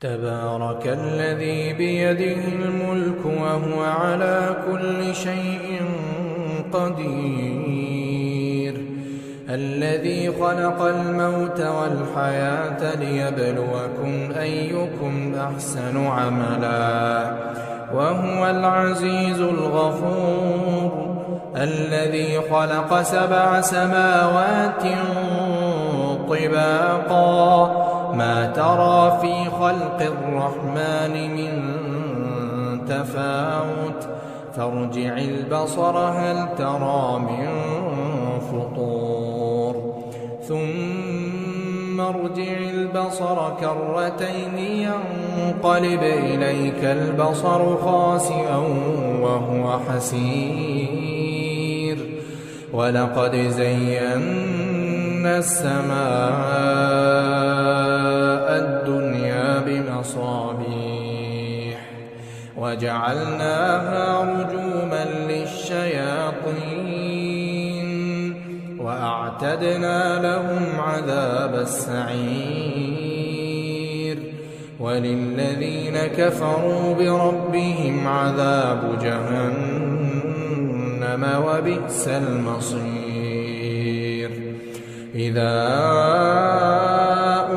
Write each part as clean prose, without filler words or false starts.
تبارك الذي بيده الملك وهو على كل شيء قدير، الذي خلق الموت والحياة ليبلوكم أيكم أحسن عملا، وهو العزيز الغفور، الذي خلق 7 سماوات طباقا، ما ترى في خلق الرحمن من تفاوت، فارجع البصر هل ترى من فطور، ثم ارجع البصر كرتين ينقلب إليك البصر خاسئا وهو حسير، ولقد زينا السماء الدنيا بمصابيح وجعلناها رجوما للشياطين، وأعتدنا لهم عذاب السعير، وللذين كفروا بربهم عذاب جهنم وبئس المصير. إذا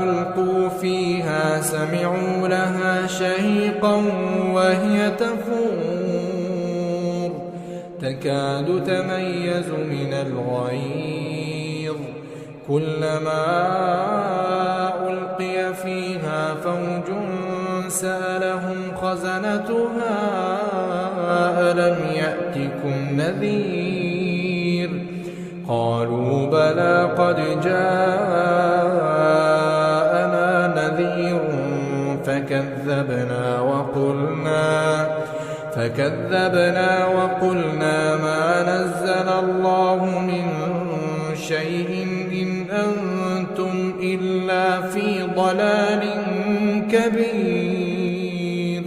ألقوا فيها سمعوا لها شهيقا وهي تفور، تكاد تميز من الغيظ، كلما ألقي فيها فوج سألهم خزنتها ألم يأتكم نذير، قالوا بلى قد جاءنا نذير فكذبنا وقلنا ما نزل الله من شيء إن أنتم إلا في ضلال كبير،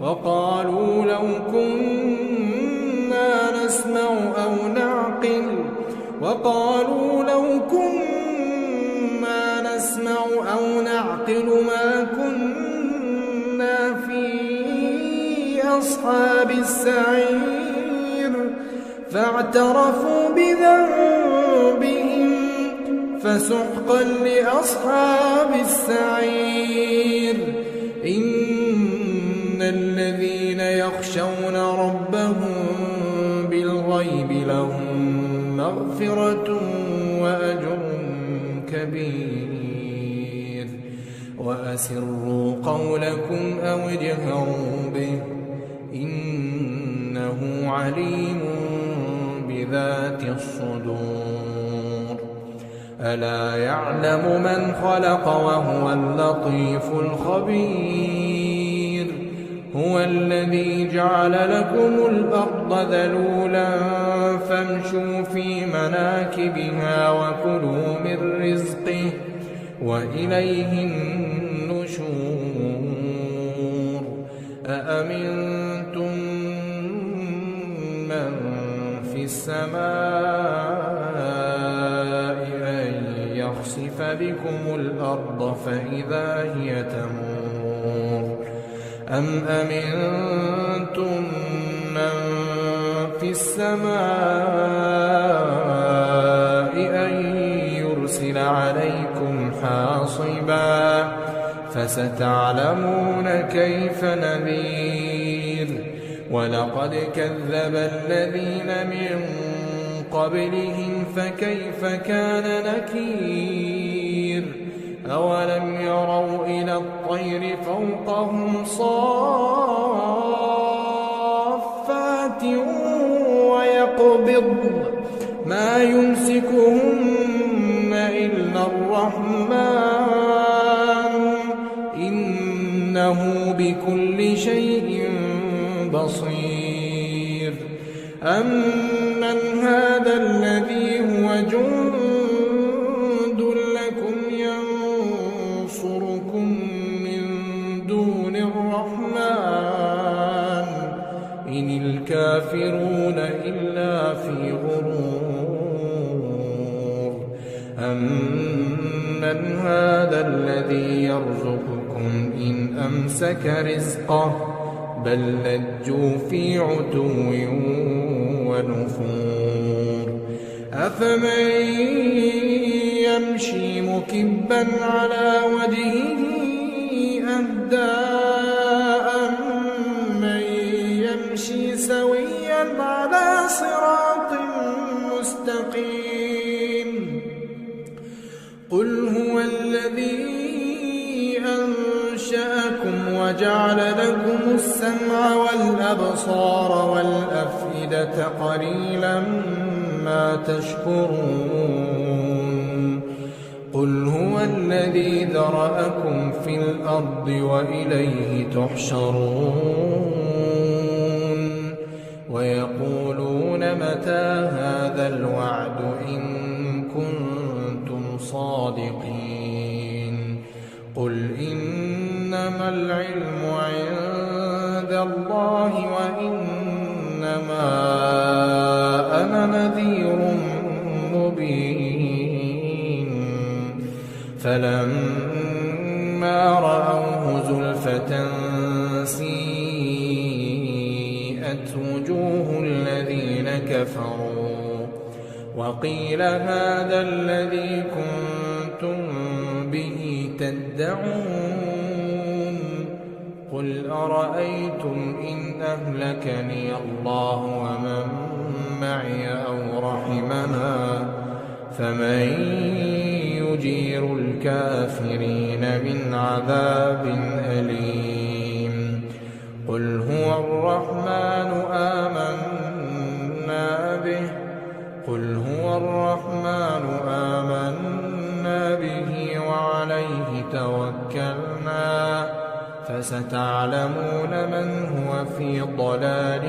وقالوا لو كنا نسمع أو نعقل ما كنا في أصحاب السعير، فاعترفوا بذنبهم فسحقا لأصحاب السعير. إن الذين يخشون ربهم بالغيب لهم مغفرة وأجر كبير، وأسروا قولكم أو اجهروا به إنه عليم بذات الصدور. ألا يعلم من خلق وهو اللطيف الخبير، هو الذي جعل لكم الأرض ذلولا فامشوا في مناكبها وكلوا من رزقه وإليه النشور. أأمنتم من في السماء أن يخسف بكم الأرض فإذا هي تمور، أم أمنتم من في السماء أن يرسل عليكم حاصبا، فستعلمون كيف نذير. ولقد كذب الذين من قبلهم فكيف كان نكير. أولم يروا إلى الطير فوقهم صافات ويقبضن ما يمسكهن إلا الرحمن إنه بكل شيء بصير. أمن هذا الذي هو جند لكم ينصركم من دون الرحمن إن الكافرون إلا في غرور. أمن هذا الذي يرزقكم إن أمسك رزقه بل لجوا في عتو ونفور أفمن يمشي مكبا على وجهه أهدى أمن يمشي سويا على صراط مستقيم قل هو الذي أنشأكم وجعل لكم السمع والأبصار والأفئدة قليلا ما تشكرون قل هو الذي ذرأكم في الأرض وإليه تحشرون ويقولون متى هذا الوعد إن كنتم صادقين قل إنما العلم عند الله وإنما أنا نذير مبين فلما رأوه زلفة سيئت وجوه الذين كفروا وقيل هذا الذي كنتم به تدعون قل أرأيتم إن أهلكني الله ومن معي أو رحمنا فمن يجير الكافرين من عذاب أليم قل هو الرحمن آمنا به وعليه توكلنا فستعلمون من هو في ضلال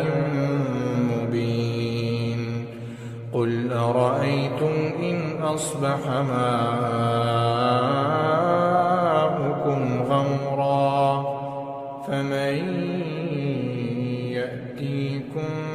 مبين قل أرأيتم إن أصبح ماؤكم غورا فمن يأتيكم